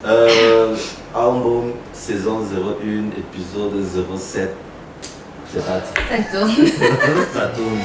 Album, saison 01, épisode 07. C'est parti. Ça tourne. Ça tourne.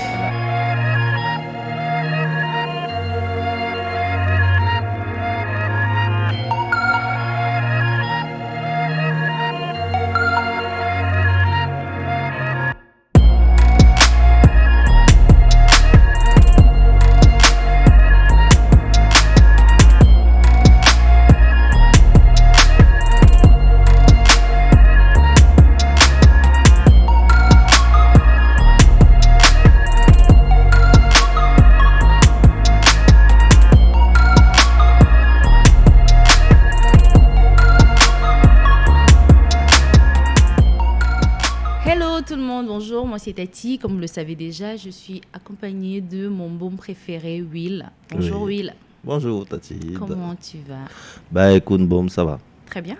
Bonjour, moi c'est Tati. Comme vous le savez déjà, je suis accompagnée de mon môme préféré, Will. Bonjour Oui. Will. Bonjour Tati. Comment tu vas? Bah écoute, bon, ça va. Très bien.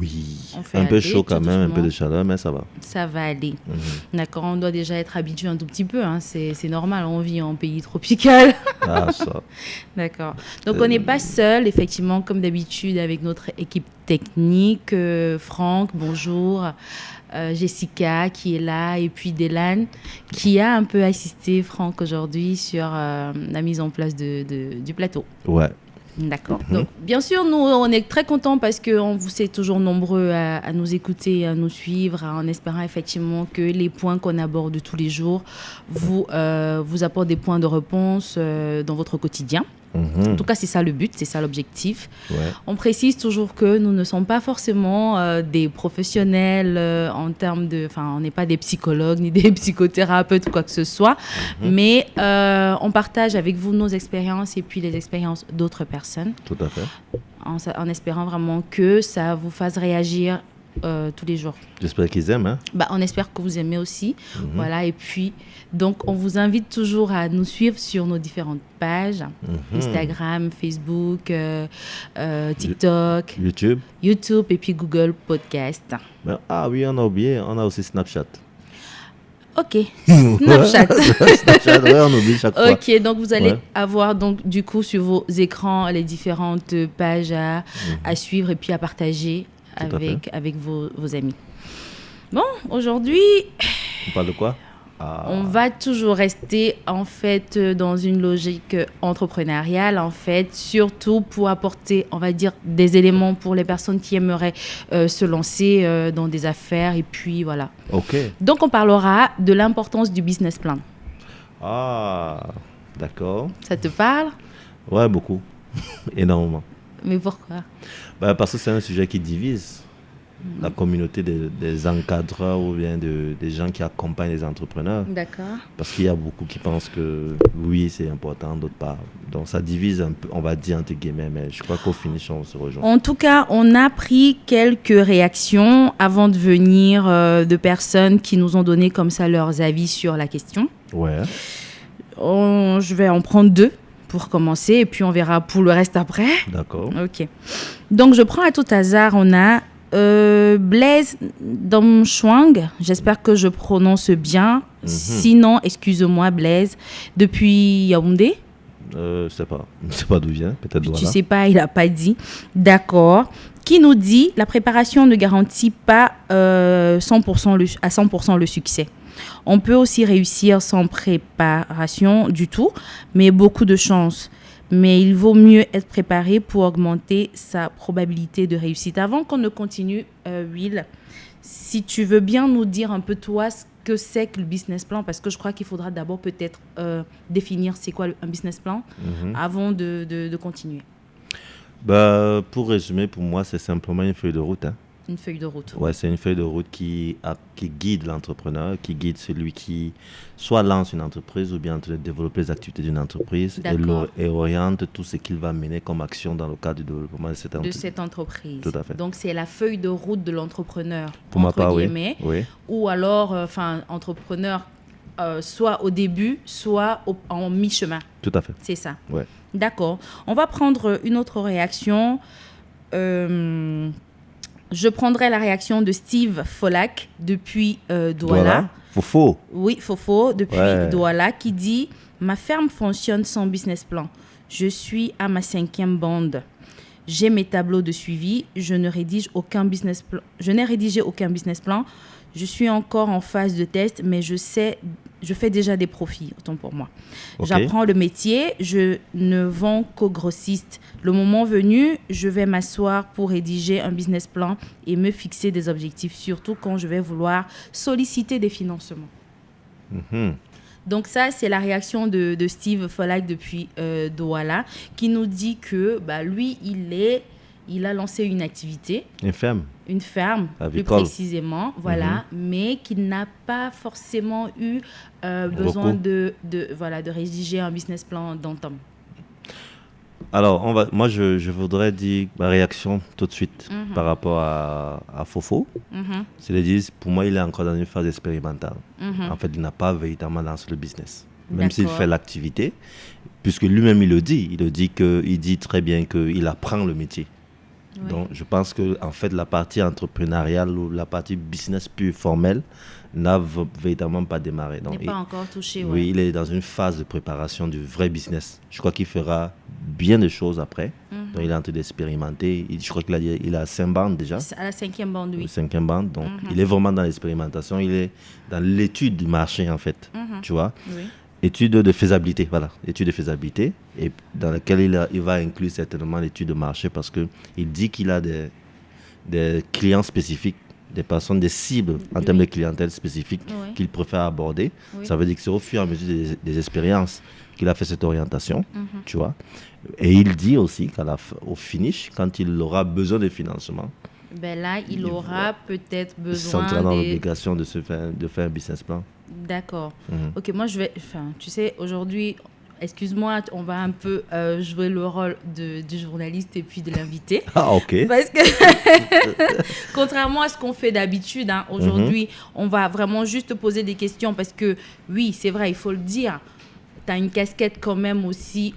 Oui. On fait Un peu aller chaud quand tout même, un doucement. peu de chaleur, mais ça va. Ça va aller. D'accord, on doit déjà être habitué un tout petit peu. Hein. C'est normal, on vit en pays tropical. Ah, ça. D'accord. Donc on n'est pas seul, effectivement, comme d'habitude, avec notre équipe technique. Franck, bonjour. Jessica qui est là et puis Delan qui a un peu assisté Franck aujourd'hui sur la mise en place du plateau. Ouais. D'accord. Donc, bien sûr, nous, on est très contents parce que vous êtes toujours nombreux à nous écouter, à nous suivre, en espérant effectivement que les points qu'on aborde tous les jours vous apportent des points de réponse dans votre quotidien. En tout cas, c'est ça le but, c'est ça l'objectif. Ouais. On précise toujours que nous ne sommes pas forcément des professionnels en termes de... Enfin, on n'est pas des psychologues ni des psychothérapeutes ou quoi que ce soit, mais on partage avec vous nos expériences et puis les expériences d'autres personnes, Tout à fait. en espérant vraiment que ça vous fasse réagir tous les jours. J'espère qu'ils aiment, hein. Bah, on espère que vous aimez aussi. Voilà, et puis, donc, on vous invite toujours à nous suivre sur nos différentes pages, Instagram, Facebook, TikTok, YouTube et puis Google Podcast. Mais, ah oui, on a oublié, on a aussi Snapchat. Ok, Snapchat. Snapchat, ouais, on oublie chaque fois. Ok, donc vous allez avoir donc du coup sur vos écrans les différentes pages à suivre et puis à partager avec vos amis. Bon, aujourd'hui, On parle de quoi? on va toujours rester en fait dans une logique entrepreneuriale en fait, surtout pour apporter, on va dire, des éléments pour les personnes qui aimeraient se lancer dans des affaires et puis voilà. Ok. Donc on parlera de l'importance du business plan. Ah, d'accord. Ça te parle? Ouais, beaucoup. Énormément. Mais pourquoi? Bah, parce que c'est un sujet qui divise la communauté des encadreurs ou bien des gens qui accompagnent les entrepreneurs. D'accord. Parce qu'il y a beaucoup qui pensent que oui, c'est important, d'autres pas. Donc ça divise un peu, on va dire entre guillemets, mais je crois qu'au finish, on se rejoint. En tout cas, on a pris quelques réactions avant de venir de personnes qui nous ont donné comme ça leurs avis sur la question. Ouais. Je vais en prendre 2 pour commencer et puis on verra pour le reste après. D'accord. Ok. Donc je prends à tout hasard, on a Blaise Domchwang, j'espère que je prononce bien. Sinon, excuse-moi Blaise, depuis Yaoundé. Je sais pas d'où vient, peut-être Tu Douala. sais pas, il a pas dit. D'accord. Qui nous dit la préparation ne garantit pas 100% à 100% le succès. On peut aussi réussir sans préparation du tout, mais beaucoup de chance. Mais il vaut mieux être préparé pour augmenter sa probabilité de réussite. Avant qu'on ne continue, Will, si tu veux bien nous dire un peu toi ce que c'est que le business plan, parce que je crois qu'il faudra d'abord peut-être définir c'est quoi un business plan avant de continuer. Bah, pour résumer, pour moi, c'est simplement une feuille de route, hein. Une feuille de route. Ouais, c'est une feuille de route qui guide l'entrepreneur, qui guide celui qui soit lance une entreprise ou bien en train de développer les activités d'une entreprise et oriente tout ce qu'il va mener comme action dans le cadre du développement de cette entreprise. Tout à fait. Donc, c'est la feuille de route de l'entrepreneur, pour ma part, guillemets, oui. Ou alors, entrepreneur, soit au début, soit en mi-chemin. Tout à fait. C'est ça. Ouais. D'accord. On va prendre une autre réaction. Je prendrai la réaction de Steve Folak depuis Douala. Fofo. Oui, Fofo, depuis Douala, qui dit « Ma ferme fonctionne sans business plan. Je suis à ma 5e bande. j'ai mes tableaux de suivi, je n'ai rédigé aucun business plan. Je suis encore en phase de test, mais je fais déjà des profits, autant pour moi. Okay. J'apprends le métier, je ne vends qu'aux grossistes. Le moment venu, je vais m'asseoir pour rédiger un business plan et me fixer des objectifs, surtout quand je vais vouloir solliciter des financements. Mm-hmm. Donc ça, c'est la réaction de Steve Follak depuis Douala, qui nous dit que lui, il a lancé une activité. Une ferme, plus précisément, voilà, mais qu'il n'a pas forcément eu besoin de rédiger un business plan d'entame. Alors, moi, je voudrais dire ma réaction tout de suite par rapport à Fofo. C'est-à-dire, pour moi, il est encore dans une phase expérimentale. En fait, il n'a pas véritablement lancé le business. Même s'il fait l'activité, puisque lui-même, il dit très bien qu'il apprend le métier. Oui. Donc, je pense que en fait, la partie entrepreneuriale ou la partie business plus formelle n'a véritablement pas démarré. Donc, n'est pas encore touché. Oui, il est dans une phase de préparation du vrai business. Je crois qu'il fera bien de choses après. Donc, il est en train d'expérimenter. Je crois qu'il a 5 bandes déjà. À la 5e bande, oui. 5e bande. Donc, il est vraiment dans l'expérimentation. Il est dans l'étude du marché, en fait. Tu vois. Oui. Étude de faisabilité, voilà, étude de faisabilité, et dans laquelle il va inclure certainement l'étude de marché parce qu'il dit qu'il a des clients spécifiques, des personnes, des cibles en termes de clientèle spécifique qu'il préfère aborder. Oui. Ça veut dire que c'est au fur et à mesure des expériences qu'il a fait cette orientation, tu vois. Et il dit aussi qu'au finish, quand il aura besoin de financement, là, il aura peut-être besoin s'entrer dans l'obligation de faire un business plan. D'accord. Ok, moi tu sais, aujourd'hui, excuse-moi, on va un peu jouer le rôle du journaliste et puis de l'invité. Ah, ok. Parce que, contrairement à ce qu'on fait d'habitude, aujourd'hui, on va vraiment juste poser des questions parce que, oui, c'est vrai, il faut le dire. Tu as une casquette quand même aussi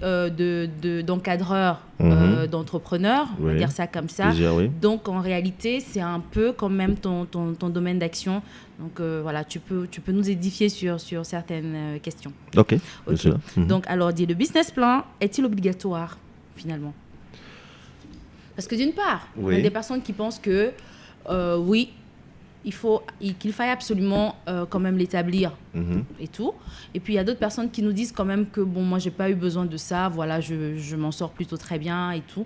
d'encadreur, d'entrepreneur, on va dire ça comme ça. Déjà, oui. Donc, en réalité, c'est un peu quand même ton domaine d'action. Donc, voilà, tu peux nous édifier sur certaines questions. Ok. Okay. Donc, alors, le business plan est-il obligatoire, finalement? Parce que d'une part, on a des personnes qui pensent que, oui, qu'il faille absolument quand même l'établir et tout. Et puis, il y a d'autres personnes qui nous disent quand même que, bon, moi, je n'ai pas eu besoin de ça. Voilà, je m'en sors plutôt très bien et tout.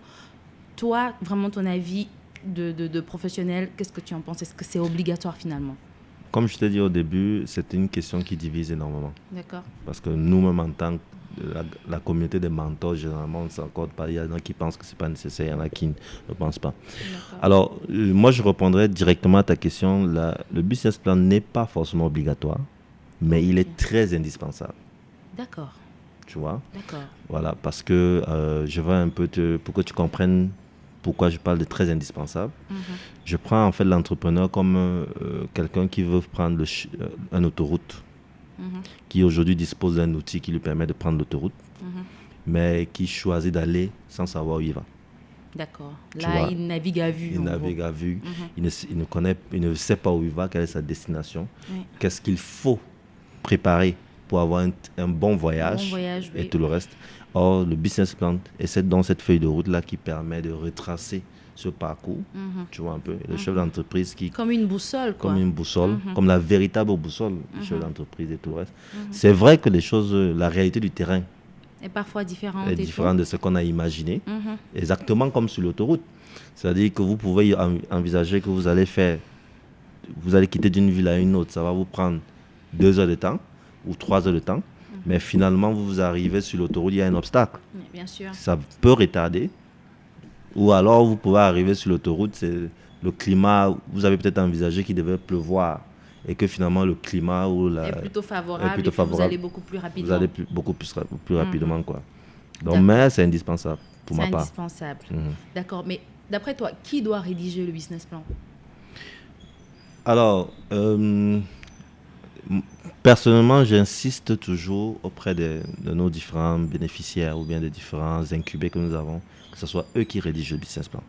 Toi, vraiment, ton avis de professionnel, qu'est-ce que tu en penses? Est-ce que c'est obligatoire finalement? Comme je t'ai dit au début, c'est une question qui divise énormément. D'accord. Parce que nous-mêmes, en tant que la communauté des mentors, généralement, on ne s'accorde pas. Il y en a qui pensent que ce n'est pas nécessaire, il y en a qui ne pensent pas. D'accord. Alors, moi, je répondrai directement à ta question. Le business plan n'est pas forcément obligatoire, mais il est très indispensable. D'accord. Tu vois? D'accord. Voilà, parce que je vais un peu pour que tu comprennes pourquoi je parle de très indispensable. Je prends en fait l'entrepreneur comme quelqu'un qui veut prendre une autoroute, qui aujourd'hui dispose d'un outil qui lui permet de prendre l'autoroute, mais qui choisit d'aller sans savoir où il va. D'accord. Là, il navigue à vue. Il navigue à vue. Il ne sait pas où il va, quelle est sa destination. Oui. Qu'est-ce qu'il faut préparer pour avoir un bon voyage, et tout le reste. Or, le business plan est dans cette feuille de route-là qui permet de retracer ce parcours, tu vois un peu. Le chef d'entreprise qui... Comme une boussole, quoi. Comme une boussole, comme la véritable boussole du chef d'entreprise et tout le reste. C'est vrai que la réalité du terrain est parfois différente. Est différente de ce qu'on a imaginé, exactement comme sur l'autoroute. C'est-à-dire que vous pouvez envisager que vous allez quitter d'une ville à une autre. Ça va vous prendre 2 heures de temps ou 3 heures de temps. Mais finalement, vous arrivez sur l'autoroute, il y a un obstacle. Oui, bien sûr. Ça peut retarder. Ou alors, vous pouvez arriver sur l'autoroute, c'est le climat, vous avez peut-être envisagé qu'il devait pleuvoir. Et que finalement, le climat est plutôt favorable. Et vous allez beaucoup plus rapidement. Vous allez beaucoup plus rapidement, quoi. Donc, mais c'est indispensable, pour ma part. C'est indispensable. D'accord. Mais d'après toi, qui doit rédiger le business plan? Alors... personnellement, j'insiste toujours auprès de nos différents bénéficiaires ou bien des différents incubés que nous avons, que ce soit eux qui rédigent le business plan.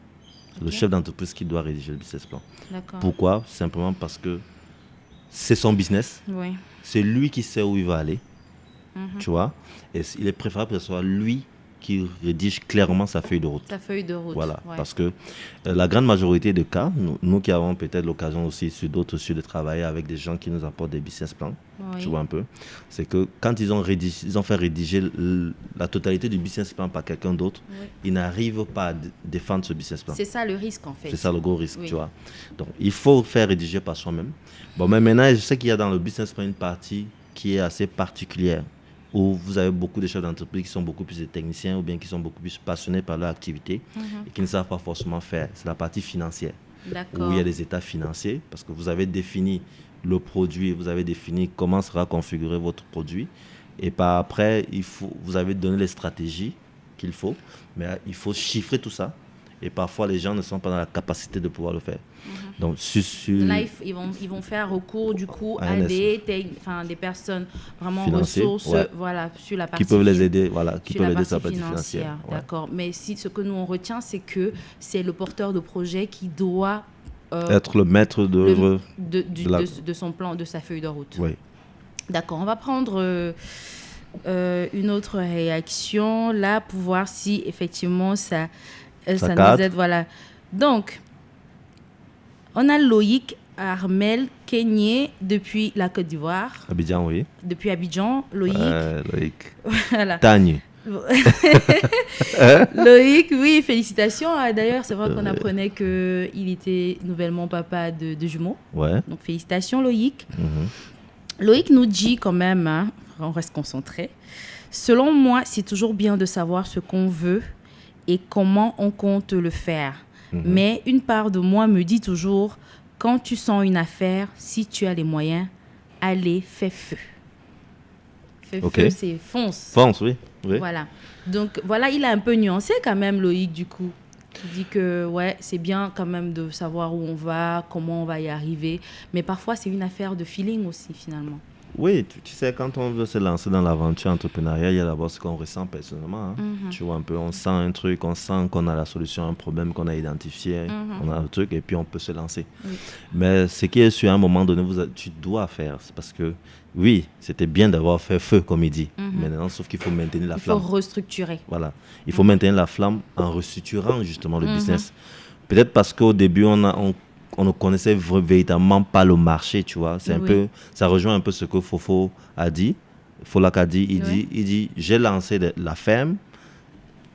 C'est le chef d'entreprise qui doit rédiger le business plan. D'accord. Pourquoi? Simplement parce que c'est son business. Oui. C'est lui qui sait où il va aller. Tu vois? Et il est préférable que ce soit lui qui rédige clairement sa feuille de route. Sa feuille de route. Voilà, parce que la grande majorité des cas, nous qui avons peut-être l'occasion aussi sur d'autres sujets de travailler avec des gens qui nous apportent des business plans, tu vois un peu, c'est que quand ils ont fait rédiger la totalité du business plan par quelqu'un d'autre, ils n'arrivent pas à défendre ce business plan. C'est ça le risque en fait. C'est ça le gros risque, tu vois. Donc, il faut faire rédiger par soi-même. Bon, mais maintenant, je sais qu'il y a dans le business plan une partie qui est assez particulière, où vous avez beaucoup de chefs d'entreprise qui sont beaucoup plus des techniciens ou bien qui sont beaucoup plus passionnés par leur activité et qui ne savent pas forcément faire. C'est la partie financière, où il y a des états financiers, parce que vous avez défini le produit, vous avez défini comment sera configuré votre produit, et par après, vous avez donné les stratégies qu'il faut, mais il faut chiffrer tout ça. Et parfois, les gens ne sont pas dans la capacité de pouvoir le faire. Donc, là, ils vont faire recours du coup à des personnes vraiment ressources, voilà, sur la partie qui peuvent les aider, qui peuvent aider sur la partie financière. D'accord. Mais ce que nous on retient, c'est que c'est le porteur de projet qui doit être le maître d'œuvre de son plan, de sa feuille de route. Oui. D'accord. On va prendre une autre réaction là pour voir si effectivement ça nous aide. Voilà. Donc, on a Loïc Armel Kenyé depuis la Côte d'Ivoire. Abidjan, oui. Depuis Abidjan, Loïc. Loïc. Voilà. Tagne. Loïc, oui, félicitations. D'ailleurs, c'est vrai qu'on apprenait qu'il était nouvellement papa de jumeaux. Ouais. Donc, félicitations, Loïc. Loïc nous dit quand même, on reste concentré. Selon moi, c'est toujours bien de savoir ce qu'on veut et comment on compte le faire. Mais une part de moi me dit toujours, quand tu sens une affaire, si tu as les moyens, allez, fais feu. Fais feu, c'est fonce. Fonce, oui. Voilà. Donc, voilà, il a un peu nuancé quand même, Loïc, du coup. Il dit que, c'est bien quand même de savoir où on va, comment on va y arriver. Mais parfois, c'est une affaire de feeling aussi, finalement. Oui, tu sais, quand on veut se lancer dans l'aventure entrepreneuriale, il y a d'abord ce qu'on ressent personnellement. Tu vois un peu, on sent un truc, on sent qu'on a la solution à un problème qu'on a identifié, on a le truc et puis on peut se lancer. Mais ce qui est sûr, à un moment donné, tu dois faire, c'est parce que, oui, c'était bien d'avoir fait feu, comme il dit. Maintenant, sauf qu'il faut maintenir la flamme. Il faut restructurer. Voilà, il faut maintenir la flamme en restructurant justement le business. Peut-être parce qu'au début, on ne connaissait véritablement pas le marché, tu vois. C'est un peu, ça rejoint un peu ce que Fofo a dit. Folak a dit, il dit, j'ai lancé la ferme,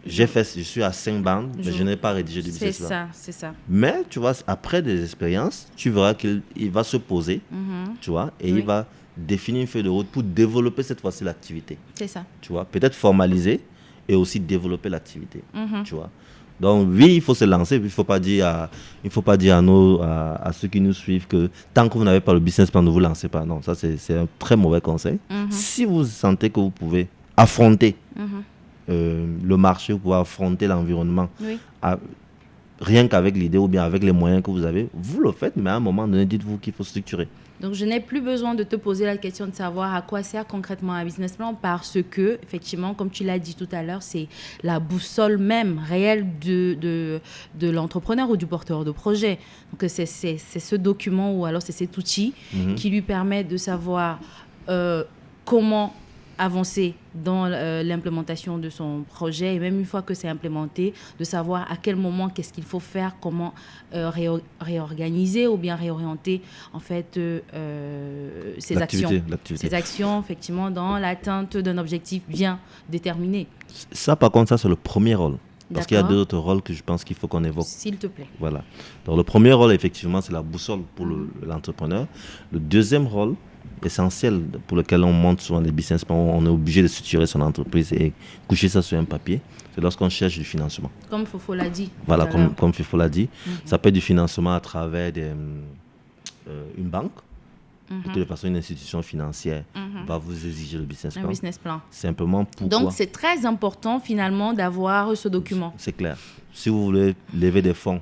je suis à 5 bandes, mais je n'ai pas rédigé du business. C'est ça. Mais, tu vois, après des expériences, tu verras qu'il va se poser, tu vois, et il va définir une feuille de route pour développer cette fois-ci l'activité. C'est ça. Tu vois, peut-être formaliser et aussi développer l'activité, tu vois. Donc oui, il faut se lancer. Il ne faut pas dire à ceux qui nous suivent que tant que vous n'avez pas le business plan, ne vous lancez pas. Non, ça c'est un très mauvais conseil. Si vous sentez que vous pouvez affronter le marché, vous pouvez affronter l'environnement, rien qu'avec l'idée ou bien avec les moyens que vous avez, vous le faites, mais à un moment donné, dites-vous qu'il faut structurer. Donc, je n'ai plus besoin de te poser la question de savoir à quoi sert concrètement un business plan parce que, effectivement, comme tu l'as dit tout à l'heure, c'est la boussole même réelle de l'entrepreneur ou du porteur de projet. Donc, c'est ce document ou alors c'est cet outil qui lui permet de savoir comment avancer dans l'implémentation de son projet et même une fois que c'est implémenté, de savoir à quel moment qu'est-ce qu'il faut faire, comment réorganiser ou bien réorienter en fait ses actions effectivement dans l'atteinte d'un objectif bien déterminé. Ça par contre, ça c'est le premier rôle. Parce qu'il y a deux autres rôles que je pense qu'il faut qu'on évoque. S'il te plaît. Voilà. Donc le premier rôle effectivement c'est la boussole pour l'entrepreneur. Le deuxième rôle essentiel pour lequel on monte souvent des business plans, on est obligé de structurer son entreprise et coucher ça sur un papier, c'est lorsqu'on cherche du financement. Comme Fofo l'a dit. Voilà, comme Fofo l'a dit. Ça peut être du financement à travers une banque. De toute façon, une institution financière va vous exiger le business plan. Un business plan. Simplement pourquoi. Donc, c'est très important finalement d'avoir ce document. C'est clair. Si vous voulez lever des fonds,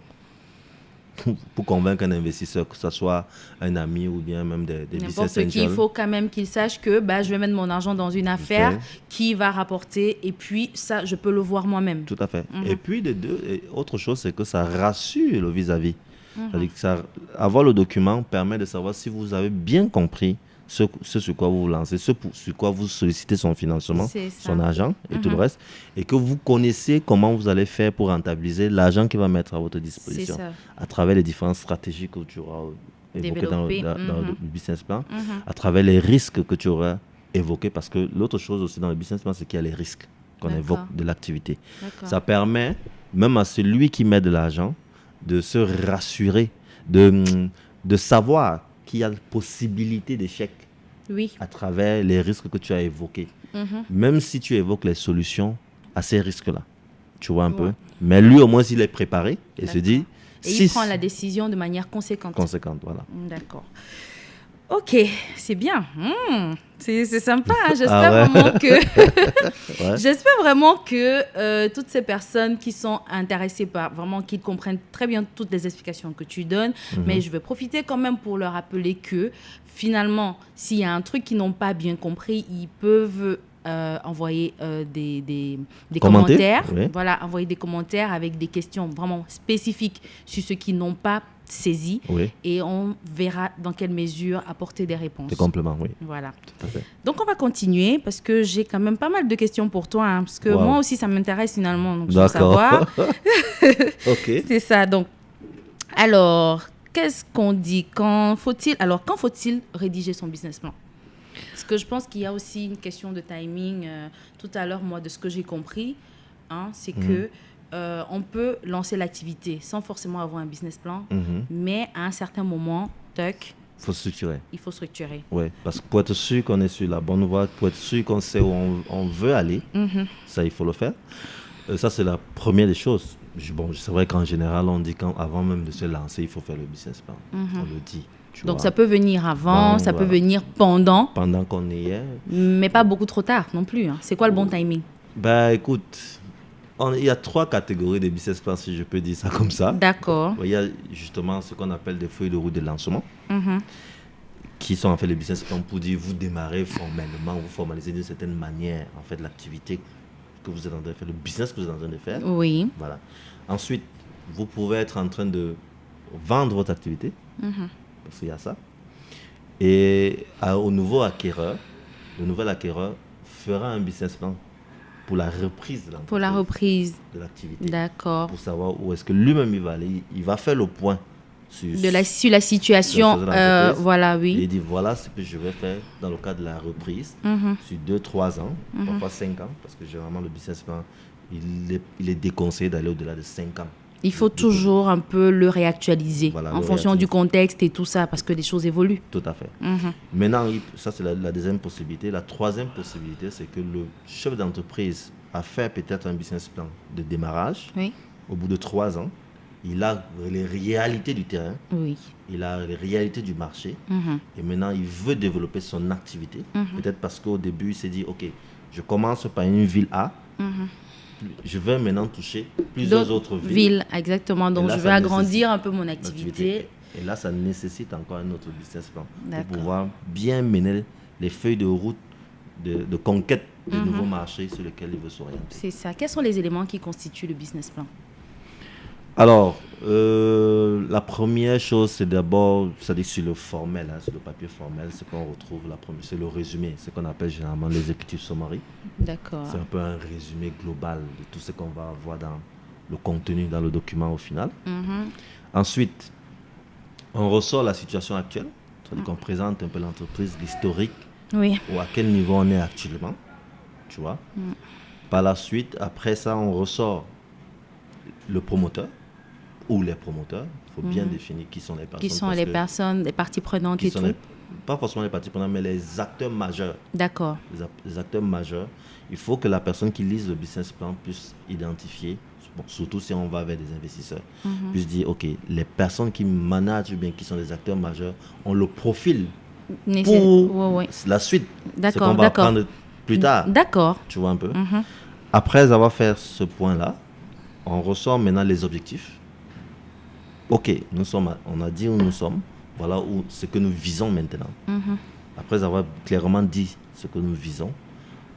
pour convaincre un investisseur, que ce soit un ami ou bien même des business angels. Il faut quand même qu'il sache que je vais mettre mon argent dans une affaire qui va rapporter et puis ça, je peux le voir moi-même. Tout à fait. Et puis, autre chose, c'est que ça rassure le vis-à-vis. C'est-à-dire que avoir le document permet de savoir si vous avez bien compris ce sur quoi vous vous lancez, sur quoi vous sollicitez son financement, son argent et tout le reste, et que vous connaissez comment vous allez faire pour rentabiliser l'argent qu'il va mettre à votre disposition à travers les différentes stratégies que tu auras évoquées dans le business plan, à travers les risques que tu auras évoqués, parce que l'autre chose aussi dans le business plan, c'est qu'il y a les risques qu'on évoque de l'activité. Ça permet même à celui qui met de l'argent de se rassurer, de savoir qu'il y a possibilité d'échec à travers les risques que tu as évoqués. Même si tu évoques les solutions à ces risques-là. Tu vois un peu. Mais lui, au moins, il est préparé et se dit... Et il prend la décision de manière conséquente. Voilà. D'accord. Ok, c'est bien. C'est sympa. Hein. J'espère vraiment que, j'espère vraiment que toutes ces personnes qui sont intéressées par vraiment qu'ils comprennent très bien toutes les explications que tu donnes. Mais je vais profiter quand même pour leur rappeler que finalement, s'il y a un truc qu'ils n'ont pas bien compris, ils peuvent envoyer des commentaires. Voilà, envoyer des commentaires avec des questions vraiment spécifiques sur ce qu'ils n'ont pas saisi et on verra dans quelle mesure apporter des réponses. Des compléments, Voilà. Tout à fait. Donc, on va continuer parce que j'ai quand même pas mal de questions pour toi hein, parce que moi aussi, ça m'intéresse finalement. Donc, je veux savoir. Ok. C'est ça. Donc, alors, qu'est-ce qu'on dit? Quand faut-il rédiger son business plan? Parce que je pense qu'il y a aussi une question de timing. Tout à l'heure, moi, de ce que j'ai compris, hein, c'est que on peut lancer l'activité sans forcément avoir un business plan, mais à un certain moment, il faut structurer. Il faut structurer. Oui, parce que pour être sûr qu'on est sur la bonne voie, pour être sûr qu'on sait où on veut aller, ça, il faut le faire. Ça, c'est la première des choses. C'est vrai qu'en général, on dit qu'avant même de se lancer, il faut faire le business plan. On le dit. Donc, ça peut venir avant, ça peut venir pendant. Pendant qu'on y est. Mais pas beaucoup trop tard non plus. Hein. C'est quoi le bon timing? Écoute, il y a 3 catégories de business plans, si je peux dire ça comme ça. D'accord. Il y a justement ce qu'on appelle des feuilles de route de lancement, qui sont en fait les business plans pour dire vous démarrez formellement, vous formalisez d'une certaine manière en fait l'activité que vous êtes en train de faire, le business que vous êtes en train de faire. Oui. Voilà. Ensuite, vous pouvez être en train de vendre votre activité, parce qu'il y a ça. Et au nouveau acquéreur, le nouvel acquéreur fera un business plan pour la reprise de l'entreprise. Pour la reprise de l'activité. D'accord. Pour savoir où est-ce que lui-même il va aller. Il va faire le point sur la situation. Voilà, oui. Et il dit voilà ce que je vais faire dans le cadre de la reprise sur 2-3 ans, parfois 5 ans, parce que généralement le business plan, il est déconseillé d'aller au-delà de 5 ans. Il faut toujours un peu le réactualiser en fonction du contexte et tout ça, parce que les choses évoluent. Tout à fait. Maintenant, ça c'est la deuxième possibilité. La troisième possibilité, c'est que le chef d'entreprise a fait peut-être un business plan de démarrage. Oui. Au bout de 3 ans, il a les réalités du terrain. Oui. Il a les réalités du marché. Et maintenant, il veut développer son activité. Peut-être parce qu'au début, il s'est dit, OK, je commence par une ville A. Je vais maintenant toucher plusieurs autres villes. Exactement. Donc, là, je vais agrandir un peu mon activité. Et là, ça nécessite encore un autre business plan pour pouvoir bien mener les feuilles de route de conquête de nouveaux marchés sur lesquels il veut s'orienter. C'est ça. Quels sont les éléments qui constituent le business plan? Alors, la première chose, c'est d'abord, c'est-à-dire sur le formel, sur le papier formel, ce qu'on retrouve, c'est le résumé, ce qu'on appelle généralement l'executive summary. D'accord. C'est un peu un résumé global de tout ce qu'on va avoir dans le contenu, dans le document au final. Ensuite, on ressort la situation actuelle, c'est-à-dire qu'on présente un peu l'entreprise, l'historique, ou à quel niveau on est actuellement, tu vois. Par la suite, après ça, on ressort le promoteur ou les promoteurs. Il faut bien définir qui sont les personnes. Qui sont les personnes, les parties prenantes et tout. Pas forcément les parties prenantes, mais les acteurs majeurs. D'accord. Les acteurs majeurs. Il faut que la personne qui lise le business plan puisse identifier, surtout si on va vers des investisseurs, puisse dire, OK, les personnes qui managent bien, qui sont les acteurs majeurs, ont le profil pour la suite. D'accord. Ce qu'on va prendre plus tard. D'accord. Tu vois un peu. Après avoir fait ce point-là, on ressort maintenant les objectifs. OK, on a dit où nous sommes, voilà ce que nous visons maintenant. Après avoir clairement dit ce que nous visons,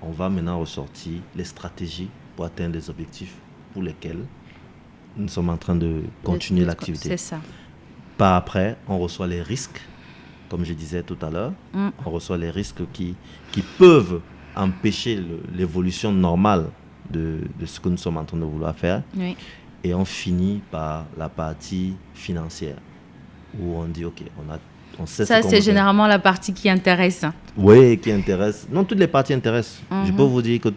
on va maintenant ressortir les stratégies pour atteindre les objectifs pour lesquels nous sommes en train de continuer l'activité. C'est ça. Par après, on reçoit les risques comme je disais tout à l'heure, on reçoit les risques qui peuvent empêcher l'évolution normale de ce que nous sommes en train de vouloir faire. Oui. Et on finit par la partie financière, où on dit, OK, on sait ça, ce qu'on c'est veut généralement la partie qui intéresse. Oui, qui intéresse. Non, toutes les parties intéressent. Je peux vous dire que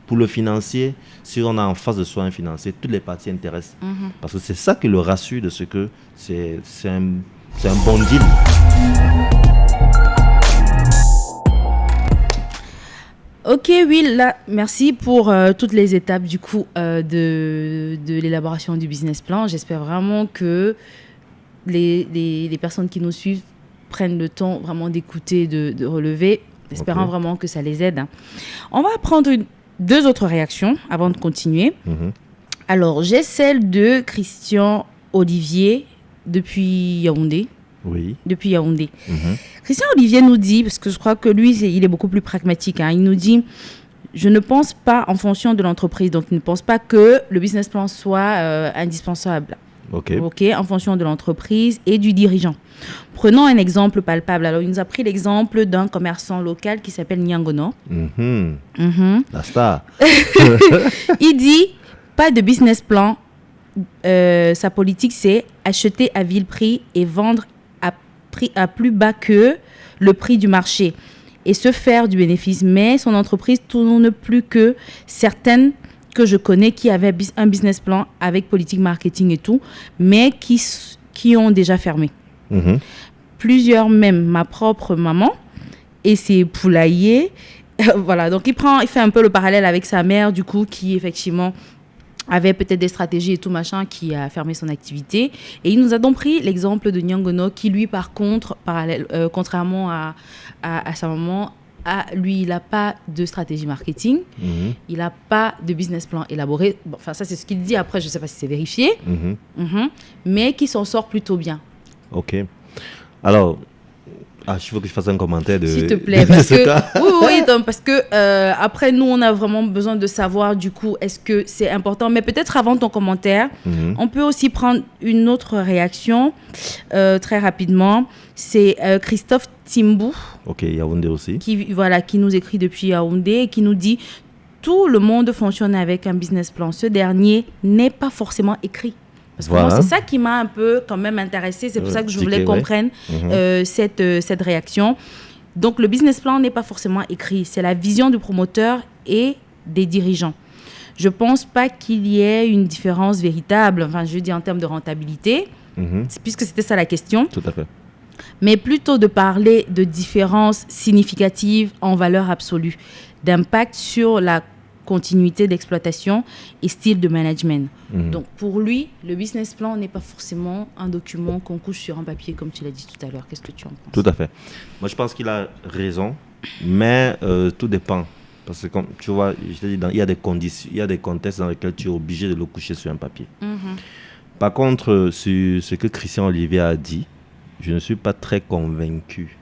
pour le financier, si on a en face de soi un financier, toutes les parties intéressent. Parce que c'est ça qui le rassure de ce que c'est un bon deal. Ok, oui, là, merci pour toutes les étapes du coup de l'élaboration du business plan. J'espère vraiment que les personnes qui nous suivent prennent le temps vraiment d'écouter, de relever, espérant vraiment que ça les aide. On va prendre deux autres réactions avant de continuer. Alors, j'ai celle de Christian Olivier depuis Yaoundé. Oui. Depuis Yaoundé. Christian Olivier nous dit, parce que je crois que lui, il est beaucoup plus pragmatique, hein, il nous dit, je ne pense pas en fonction de l'entreprise, donc il ne pense pas que le business plan soit indispensable. Ok, en fonction de l'entreprise et du dirigeant. Prenons un exemple palpable. Alors, il nous a pris l'exemple d'un commerçant local qui s'appelle Nyangono. La star. Il dit, pas de business plan. Sa politique, c'est acheter à vil prix et vendre à plus bas que le prix du marché et se faire du bénéfice. Mais son entreprise tourne plus que certaines que je connais qui avaient un business plan avec politique marketing et tout, mais qui ont déjà fermé. Plusieurs, même ma propre maman et ses poulaillers. Voilà, donc il fait un peu le parallèle avec sa mère, du coup, qui effectivement avait peut-être des stratégies et tout machin, qui a fermé son activité. Et il nous a donc pris l'exemple de Nyangono, qui lui, par contre, contrairement à sa maman, lui, il n'a pas de stratégie marketing, il n'a pas de business plan élaboré. Bon, enfin, ça, c'est ce qu'il dit. Après, je ne sais pas si c'est vérifié, mais qui s'en sort plutôt bien. Ok. Alors, je veux que je fasse un commentaire de... S'il te plaît, parce que... oui, donc, parce que après, nous, on a vraiment besoin de savoir, du coup, est-ce que c'est important. Mais peut-être avant ton commentaire, on peut aussi prendre une autre réaction très rapidement. C'est Christophe Timbou. Ok, Yaoundé aussi. Qui nous écrit depuis Yaoundé et qui nous dit « Tout le monde fonctionne avec un business plan. Ce dernier n'est pas forcément écrit. » Parce que moi, c'est ça qui m'a un peu quand même intéressée. C'est pour ça que je voulais qu'on prenne cette réaction. Donc, le business plan n'est pas forcément écrit. C'est la vision du promoteur et des dirigeants. Je ne pense pas qu'il y ait une différence véritable, enfin, je dis en termes de rentabilité, puisque c'était ça la question. Tout à fait. Mais plutôt de parler de différences significatives en valeur absolue, d'impact sur la continuité d'exploitation et style de management. Donc, pour lui, le business plan n'est pas forcément un document qu'on couche sur un papier, comme tu l'as dit tout à l'heure. Qu'est-ce que tu en penses? Tout à fait. Moi, je pense qu'il a raison, mais tout dépend. Parce que, comme tu vois, je te dis, il y a des conditions, il y a des contextes dans lesquels tu es obligé de le coucher sur un papier. Par contre, sur ce que Christian Olivier a dit, je ne suis pas très convaincu.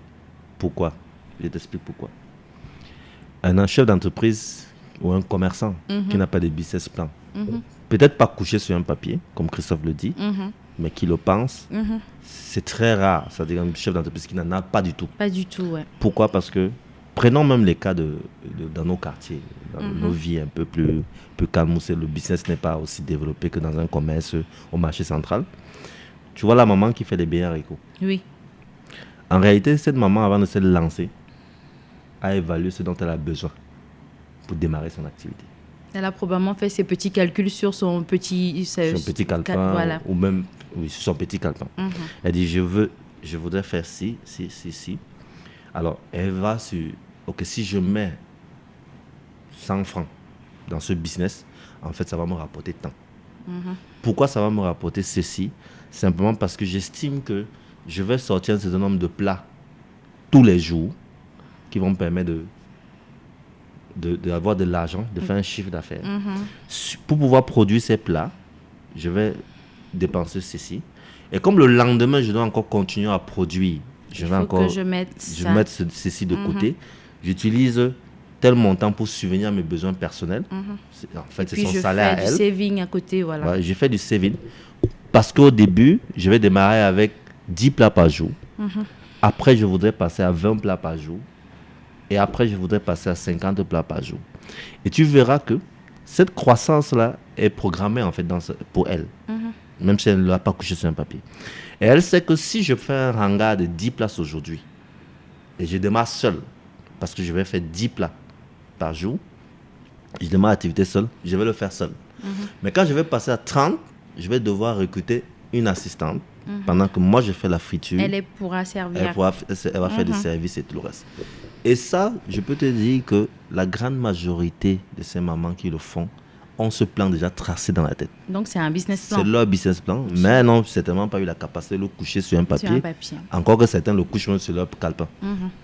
Pourquoi? Je t'explique pourquoi. Un chef d'entreprise ou un commerçant qui n'a pas de business plan, peut-être pas couché sur un papier, comme Christophe le dit, mais qui le pense, c'est très rare. C'est-à-dire un chef d'entreprise qui n'en a pas du tout. Pas du tout, ouais. Pourquoi? Parce que, prenons même les cas dans nos quartiers, dans nos vies un peu plus calmes, où le business n'est pas aussi développé que dans un commerce au marché central. Tu vois la maman qui fait des beignets haricots. Oui. En réalité, cette maman, avant de se lancer, a évalué ce dont elle a besoin pour démarrer son activité. Elle a probablement fait ses petits calculs sur son petit calepin, voilà. Ou même sur son petit calepin. Elle dit, je voudrais faire ci. Alors, elle va sur, ok, si je mets 100 francs dans ce business, en fait, ça va me rapporter tant. Pourquoi ça va me rapporter ceci? Simplement parce que j'estime que je vais sortir un certain nombre de plats tous les jours qui vont me permettre d'avoir de l'argent, de faire un chiffre d'affaires. Pour pouvoir produire ces plats, je vais dépenser ceci. Et comme le lendemain, je dois encore continuer à produire, je vais mettre ceci de côté. J'utilise tel montant pour subvenir à mes besoins personnels. En fait, c'est son salaire à elle. Je fais du saving à côté, voilà. Ouais, je fais du saving. Parce qu'au début, je vais démarrer avec 10 plats par jour. Après, je voudrais passer à 20 plats par jour. Et après, je voudrais passer à 50 plats par jour. Et tu verras que cette croissance-là est programmée en fait pour elle. Même si elle ne l'a pas couché sur un papier. Et elle sait que si je fais un hangar de 10 places aujourd'hui, et je démarre seul, parce que je vais faire 10 plats par jour, je démarre l'activité seule, je vais le faire seul. Mais quand je vais passer à 30, je vais devoir recruter une assistante pendant que moi je fais la friture. Elle pourra servir. Elle va faire des services et tout le reste. Et ça, je peux te dire que la grande majorité de ces mamans qui le font ont ce plan déjà tracé dans la tête. Donc c'est un business plan. C'est leur business plan, mais n'ont certainement pas eu la capacité de le coucher sur un papier. Encore que certains le couchent même sur leur calepin.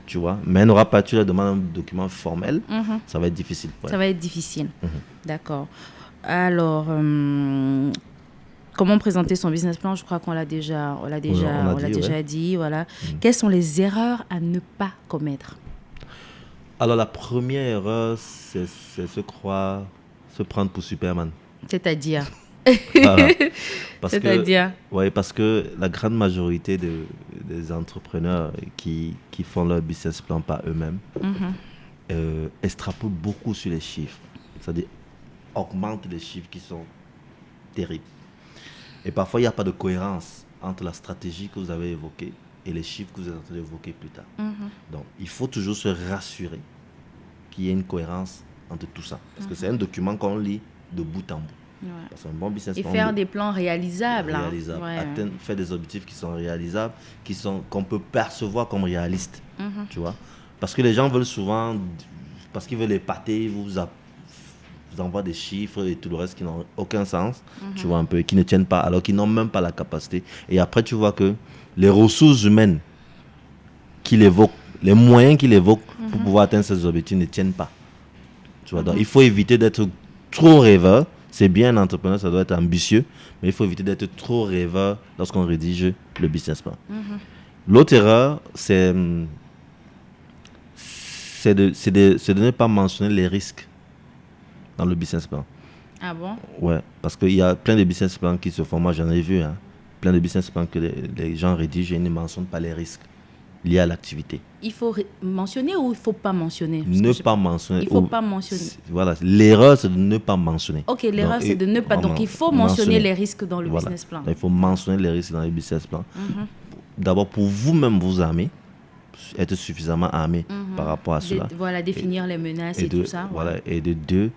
Tu vois, mais elle n'aura pas, tu leur demandes un document formel, ça va être difficile. Ouais. Ça va être difficile. D'accord. Alors, comment présenter son business plan? Je crois qu'on l'a déjà dit. Voilà. Quelles sont les erreurs à ne pas commettre? Alors, la première erreur, c'est se prendre pour Superman. C'est-à-dire voilà. C'est-à-dire parce que la grande majorité des entrepreneurs qui font leur business plan par eux-mêmes extrapolent beaucoup sur les chiffres. C'est-à-dire augmentent les chiffres qui sont terribles. Et parfois, il n'y a pas de cohérence entre la stratégie que vous avez évoquée et les chiffres que vous êtes en train d'évoquer plus tard. Donc, il faut toujours se rassurer qu'il y ait une cohérence entre tout ça. Parce que c'est un document qu'on lit de bout en bout. Ouais. C'est un bon business plan. Et faire des plans réalisables. Faire des objectifs qui sont réalisables, qu'on peut percevoir comme réalistes. Tu vois? Parce que les gens veulent souvent, parce qu'ils veulent épater, ils vous envoient des chiffres et tout le reste qui n'ont aucun sens, tu vois, un peu, qui ne tiennent pas, alors qu'ils n'ont même pas la capacité. Et après, tu vois que les ressources humaines qu'il évoque, les moyens qu'il évoque pour pouvoir atteindre ces objectifs ne tiennent pas. Tu vois, donc il faut éviter d'être trop rêveur. C'est bien un entrepreneur, ça doit être ambitieux, mais il faut éviter d'être trop rêveur lorsqu'on rédige le business plan. L'autre erreur, c'est de ne pas mentionner les risques dans le business plan. Ah bon? Ouais, parce qu'il y a plein de business plans qui se font, moi j'en ai vu, plein de business plans que les gens rédigent et ils ne mentionnent pas les risques liés à l'activité. Il faut mentionner ou il ne faut pas mentionner? Ne pas mentionner. Il ne faut pas mentionner. Voilà, l'erreur c'est de ne pas mentionner. Ok, l'erreur c'est de ne pas. Donc il faut mentionner les risques dans le business plan. Il faut mentionner les risques dans le business plan. D'abord pour vous-même vous armer, être suffisamment armé par rapport à cela. Voilà, définir les menaces et tout ça. Voilà, et de deux,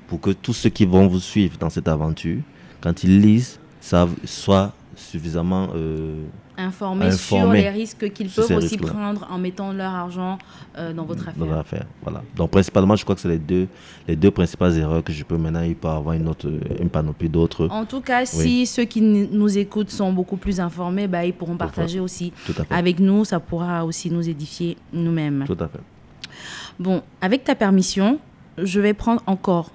pour que tous ceux qui vont vous suivre dans cette aventure, quand ils lisent, soient suffisamment informés sur les risques qu'ils peuvent aussi prendre en mettant leur argent dans votre affaire. Dans votre affaire, voilà. Donc principalement, je crois que c'est les deux principales erreurs que je peux maintenant. Il peut y avoir une panoplie d'autres. En tout cas, si ceux qui nous écoutent sont beaucoup plus informés, ils pourront partager aussi avec nous. Ça pourra aussi nous édifier nous-mêmes. Tout à fait. Bon, avec ta permission, je vais prendre encore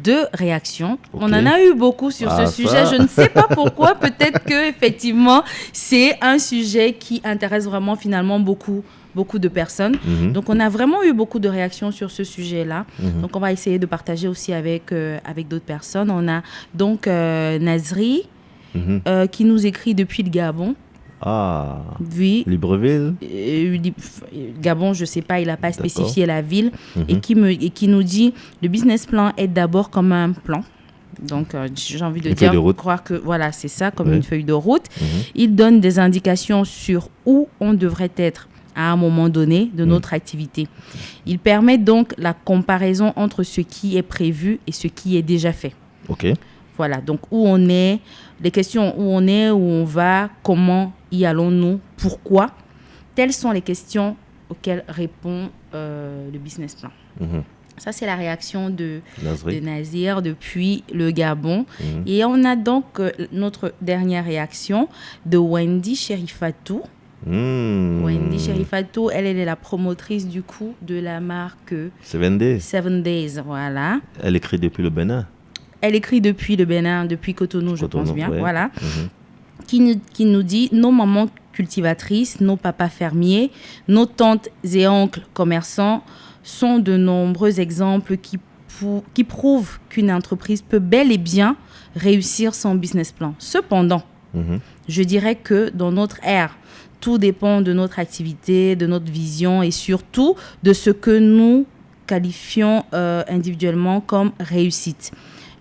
2 réactions. On en a eu beaucoup sur ce sujet. Je ne sais pas pourquoi. Peut-être que effectivement, c'est un sujet qui intéresse vraiment finalement beaucoup de personnes. Donc, on a vraiment eu beaucoup de réactions sur ce sujet-là. Donc, on va essayer de partager aussi avec d'autres personnes. On a donc Nazri qui nous écrit depuis le Gabon. Ah, oui. Libreville. Gabon, je ne sais pas, il n'a pas spécifié la ville. Et qui nous dit, le business plan est d'abord comme un plan. Donc, j'ai envie de croire que voilà, c'est ça, comme une feuille de route. Il donne des indications sur où on devrait être à un moment donné de notre activité. Il permet donc la comparaison entre ce qui est prévu et ce qui est déjà fait. OK. Voilà, donc où on est, les questions où on est, où on va, comment y allons-nous, pourquoi. Telles sont les questions auxquelles répond le business plan. Ça, c'est la réaction de Nazir depuis le Gabon. Et on a donc notre dernière réaction de Wendy Cherifatou. Wendy Cherifatou, elle est la promotrice du coup de la marque 7 Days. 7 Days, voilà. Elle écrit depuis le Bénin. Elle écrit depuis le Bénin, depuis Cotonou, je pense bien. Ouais. Voilà. Qui nous dit, nos mamans cultivatrices, nos papas fermiers, nos tantes et oncles commerçants sont de nombreux exemples qui prouvent qu'une entreprise peut bel et bien réussir son business plan. Cependant, Je dirais que dans notre ère, tout dépend de notre activité, de notre vision et surtout de ce que nous qualifions individuellement comme réussite.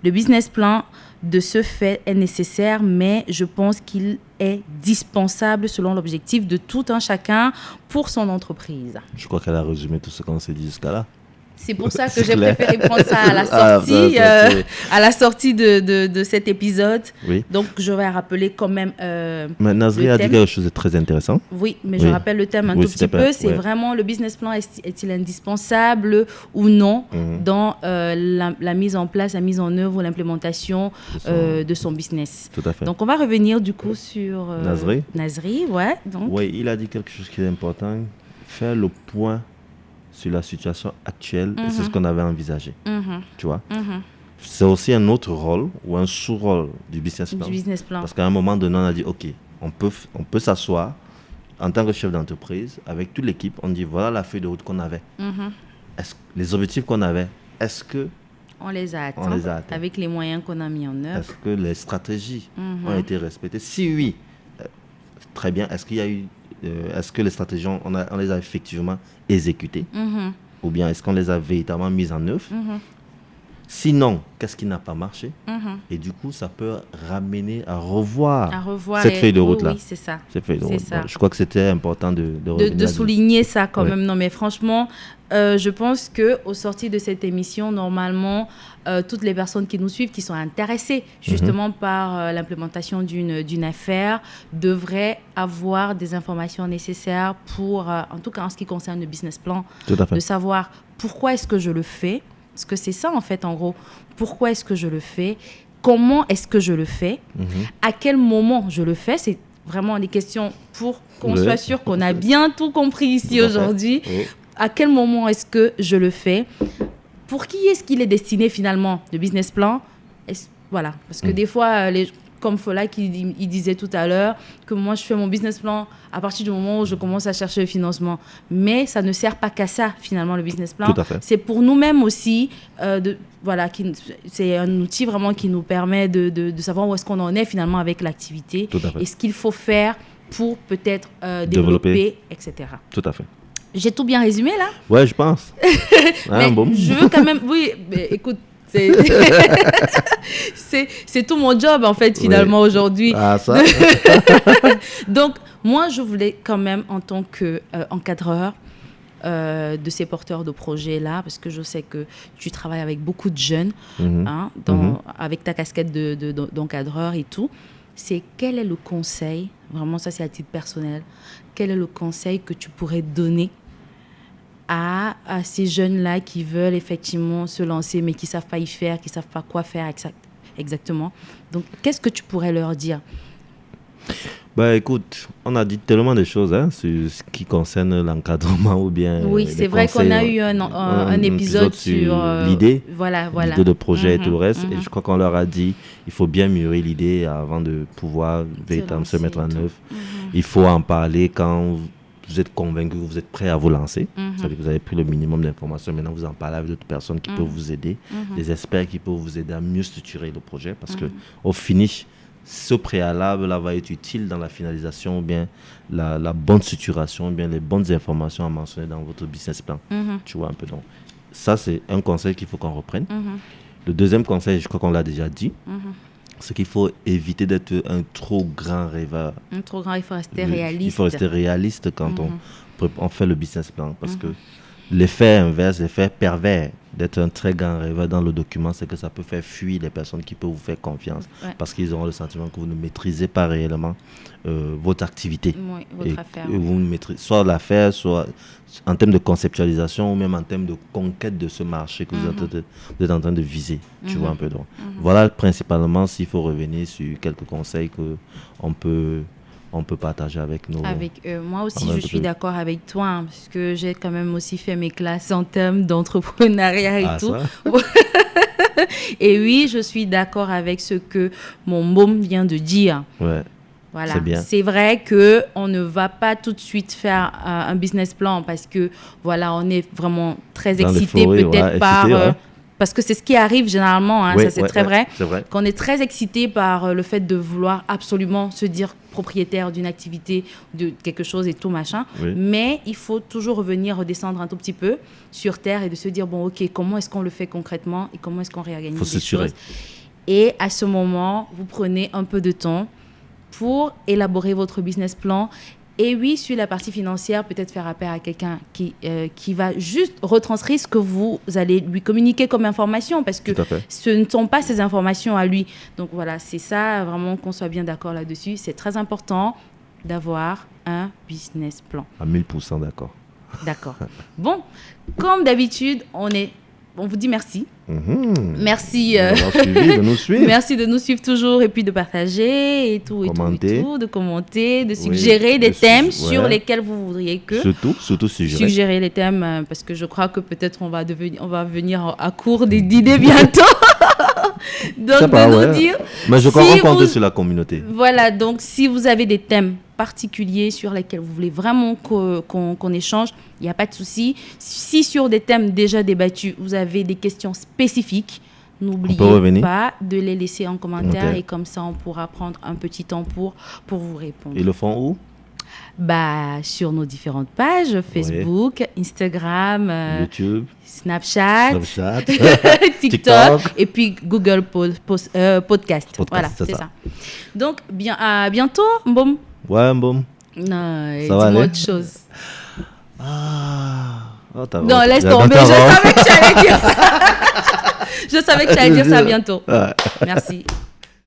Le business plan, de ce fait, est nécessaire, mais je pense qu'il est dispensable selon l'objectif de tout un chacun pour son entreprise. Je crois qu'elle a résumé tout ce qu'on s'est dit jusqu'à là. C'est pour ça que j'ai préféré prendre ça à la sortie, de cet épisode. Oui. Donc, je vais rappeler quand même mais Nazri a dit quelque chose de très intéressant. Oui, mais je rappelle le thème un tout petit peu. C'est vraiment le business plan, est-il indispensable ou non dans la mise en place, la mise en œuvre ou l'implémentation de son business. Tout à fait. Donc, on va revenir du coup sur Nazri, ouais. Donc. Oui, il a dit quelque chose qui est important. Faire le point sur la situation actuelle, et c'est ce qu'on avait envisagé. Tu vois, c'est aussi un autre rôle ou un sous-rôle du business plan. Parce qu'à un moment donné, on a dit, OK, on peut s'asseoir en tant que chef d'entreprise avec toute l'équipe. On dit, voilà la feuille de route qu'on avait. Les objectifs qu'on avait, est-ce que on les a atteints avec les moyens qu'on a mis en œuvre? Est-ce que les stratégies ont été respectées? Si oui, très bien. Est-ce qu'il y a eu est-ce que les stratégies, on les a effectivement exécutées ou bien est-ce qu'on les a véritablement mises en œuvre? Sinon, qu'est-ce qui n'a pas marché? Et du coup, ça peut ramener à revoir cette feuille de route-là. Oui, c'est ça. Je crois que c'était important de souligner ça quand même. Non, mais franchement, je pense qu'au sorti de cette émission, normalement, toutes les personnes qui nous suivent, qui sont intéressées justement par l'implémentation d'une affaire, devraient avoir des informations nécessaires pour, en tout cas en ce qui concerne le business plan, de savoir pourquoi est-ce que je le fais. Parce que c'est ça, en fait, en gros. Pourquoi est-ce que je le fais? Comment est-ce que je le fais? À quel moment je le fais? C'est vraiment des questions pour qu'on soit sûr qu'on a bien tout compris ici aujourd'hui. À quel moment est-ce que je le fais? Pour qui est-ce qu'il est destiné, finalement, le business plan? Voilà. Parce que des fois, comme Fola il disait tout à l'heure, que moi, je fais mon business plan à partir du moment où je commence à chercher le financement. Mais ça ne sert pas qu'à ça, finalement, le business plan. Tout à fait. C'est pour nous-mêmes aussi, c'est un outil vraiment qui nous permet de savoir où est-ce qu'on en est, finalement, avec l'activité. Et ce qu'il faut faire pour peut-être développer, etc. Tout à fait. J'ai tout bien résumé, là? Ouais, je pense. Je veux quand même... Oui, mais écoute, c'est tout mon job, en fait, finalement, aujourd'hui. Ah, ça. Donc, moi, je voulais quand même, en tant qu'encadreur de ces porteurs de projets-là, parce que je sais que tu travailles avec beaucoup de jeunes, avec ta casquette d'encadreur et tout, c'est quel est le conseil, vraiment ça c'est à titre personnel, quel est le conseil que tu pourrais donner à ces jeunes-là qui veulent effectivement se lancer, mais qui ne savent pas y faire, qui ne savent pas quoi faire exactement. Donc, qu'est-ce que tu pourrais leur dire? Écoute, on a dit tellement de choses sur ce qui concerne l'encadrement ou bien... Oui, c'est vrai qu'on a eu un épisode sur l'idée, l'idée de projet et tout le reste. Et je crois qu'on leur a dit il faut bien mûrir l'idée avant de pouvoir véritablement se mettre en œuvre. Il faut en parler quand vous êtes convaincu, vous êtes prêt à vous lancer. C'est-à-dire que vous avez pris le minimum d'informations. Maintenant, vous en parlez avec d'autres personnes qui peuvent vous aider, des experts qui peuvent vous aider à mieux structurer le projet. Parce qu'au finish, ce préalable-là va être utile dans la finalisation ou bien la bonne structuration ou bien les bonnes informations à mentionner dans votre business plan. Tu vois un peu. Donc, ça, c'est un conseil qu'il faut qu'on reprenne. Le deuxième conseil, je crois qu'on l'a déjà dit, c'est qu'il faut éviter d'être un trop grand rêveur. Un trop grand, il faut rester réaliste. Il faut rester réaliste quand on fait le business plan. Parce que l'effet inverse, l'effet pervers d'être un très grand rêveur dans le document, c'est que ça peut faire fuir les personnes qui peuvent vous faire confiance. Parce qu'ils auront le sentiment que vous ne maîtrisez pas réellement votre activité. Oui, votre affaire. Et vous maîtrisez soit l'affaire, soit en termes de conceptualisation ou même en termes de conquête de ce marché que vous êtes en train de viser. Tu vois un peu. Donc. Voilà principalement s'il faut revenir sur quelques conseils qu'on peut partager avec nous. Moi aussi, je suis d'accord avec toi, hein, parce que j'ai quand même aussi fait mes classes en termes d'entrepreneuriat et tout. Et oui, je suis d'accord avec ce que mon môme vient de dire. Ouais. Voilà. C'est bien. C'est vrai qu'on ne va pas tout de suite faire un business plan parce que, voilà, on est vraiment très excité peut-être par... parce que c'est ce qui arrive généralement, hein, Oui, ça c'est très vrai, c'est vrai. qu'on est très excité par le fait de vouloir absolument se dire propriétaire d'une activité, de quelque chose et tout machin, Oui. mais il faut toujours revenir, redescendre un tout petit peu sur terre et de se dire, bon ok, comment est-ce qu'on le fait concrètement et comment est-ce qu'on réorganise Faut les s'assurer. choses. Et à ce moment, vous prenez un peu de temps pour élaborer votre business plan. Et oui, sur la partie financière, peut-être faire appel à quelqu'un qui va juste retranscrire ce que vous allez lui communiquer comme information, parce que Tout à fait. ce ne sont pas ces informations à lui. Donc voilà, c'est ça, vraiment qu'on soit bien d'accord là-dessus. C'est très important d'avoir un business plan. À 1000% d'accord. D'accord. Bon, comme d'habitude, on vous dit merci. Merci. D'avoir suivi, de nous suivre. Merci de nous suivre toujours et puis de partager et tout, Commenter. de commenter, de suggérer des thèmes sur lesquels vous voudriez que. Surtout suggérer les thèmes parce que je crois que peut-être on va venir à court d'idées bientôt. Donc nous dire. Mais je crois qu'on compte sur la communauté. Voilà, donc si vous avez des thèmes particuliers sur lesquels vous voulez vraiment qu'on échange, il n'y a pas de souci. Si sur des thèmes déjà débattus, vous avez des questions spécifiques, n'oubliez pas de les laisser en commentaire et comme ça, on pourra prendre un petit temps pour vous répondre. Ils le font où? Sur nos différentes pages, Facebook, Instagram, YouTube, Snapchat. TikTok et puis Google Podcast. Voilà, c'est ça. Donc, à bientôt, Mbom. Ouais, Mbom. Non, dis-moi autre chose. Non, laisse tomber, je savais que tu allais dire ça. Je savais que tu allais dire ça bientôt. Merci.